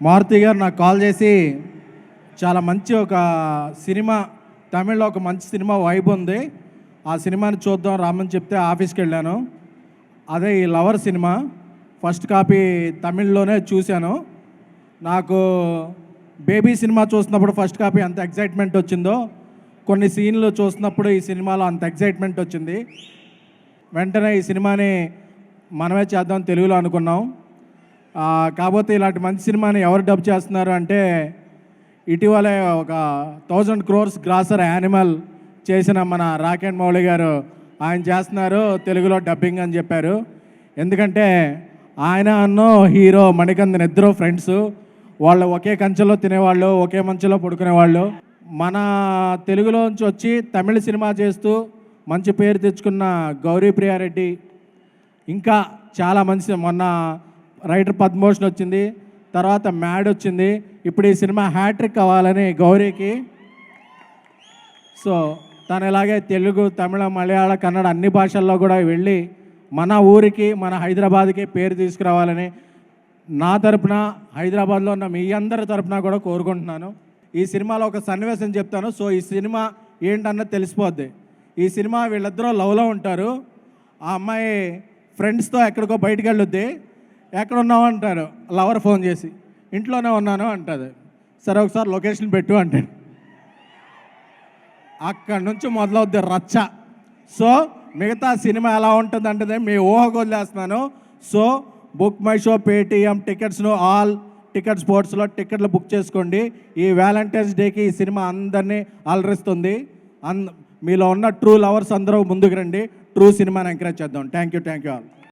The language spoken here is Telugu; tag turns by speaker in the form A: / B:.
A: మారుతి గారు నాకు కాల్ చేసి చాలా మంచి ఒక సినిమా, తమిళ్లో ఒక మంచి సినిమా వైబ్ ఉంది, ఆ సినిమాని చూద్దాం రామని చెప్తే ఆఫీస్కి వెళ్ళాను. అదే ఈ లవర్ సినిమా ఫస్ట్ కాపీ తమిళ్లోనే చూశాను. నాకు బేబీ సినిమా చూస్తున్నప్పుడు ఫస్ట్ కాపీ అంత ఎగ్జైట్మెంట్ వచ్చిందో, కొన్ని సీన్లు చూస్తున్నప్పుడు ఈ సినిమాలో అంత ఎగ్జైట్మెంట్ వచ్చింది. వెంటనే ఈ సినిమాని మనమే చేద్దాం తెలుగులో అనుకున్నాం. కాకపోతే ఇలాంటి మంచి సినిమాని ఎవరు డబ్ చేస్తున్నారు అంటే, ఇటీవలే ఒక 1000 crores గ్రాసర్ యానిమల్ చేసిన మన రాకెట్ మౌళి గారు ఆయన చేస్తున్నారు తెలుగులో డబ్బింగ్ అని చెప్పారు. ఎందుకంటే ఆయన అన్నో హీరో మణికందన్ ఇద్దరు ఫ్రెండ్స్, వాళ్ళు ఒకే కంచెలో తినేవాళ్ళు, ఒకే మంచులో పడుకునేవాళ్ళు. మన తెలుగులోంచి వచ్చి తమిళ సినిమా చేస్తూ మంచి పేరు తెచ్చుకున్న గౌరీ ప్రియారెడ్డి, ఇంకా చాలా మంచి, మొన్న రైటర్ పద్మభూషణ్ వచ్చింది, తర్వాత మ్యాడ్ వచ్చింది, ఇప్పుడు ఈ సినిమా హ్యాట్రిక్ అవ్వాలని గౌరీకి. సో తను ఇలాగే తెలుగు, తమిళ, మలయాళ, కన్నడ అన్ని భాషల్లో కూడా వెళ్ళి మన ఊరికి, మన హైదరాబాద్కి పేరు తీసుకురావాలని నా తరపున, హైదరాబాద్లో ఉన్న మీ అందరి తరపున కూడా కోరుకుంటున్నాను. ఈ సినిమాలో ఒక సన్నివేశం చెప్తాను. సో ఈ సినిమా ఏంటన్నది తెలిసిపోద్ది. ఈ సినిమా వీళ్ళిద్దరూ లవ్లో ఉంటారు. ఆ అమ్మాయి ఫ్రెండ్స్తో ఎక్కడికో బయటికి వెళ్ళొద్ది, ఎక్కడ ఉన్నావు అంటారు లవర్ ఫోన్ చేసి, ఇంట్లోనే ఉన్నాను అంటుంది. సరే ఒకసారి లొకేషన్ పెట్టు అంటాడు. అక్కడి నుంచి మొదలవుద్ది రచ్చ. సో మిగతా సినిమా ఎలా ఉంటుంది అంటే మీ ఊహకు వదిలేస్తున్నాను. So book my show, Paytm టికెట్స్ను, ఆల్ టికెట్ స్పోర్ట్స్లో టికెట్లు బుక్ చేసుకోండి. ఈ వ్యాలంటైన్స్ డేకి ఈ సినిమా అందరినీ అలరిస్తుంది. మీలో ఉన్న ట్రూ లవర్స్ అందరూ ముందుకు రండి, ట్రూ సినిమాని ఎంకరేజ్ చేద్దాం. Thank you all.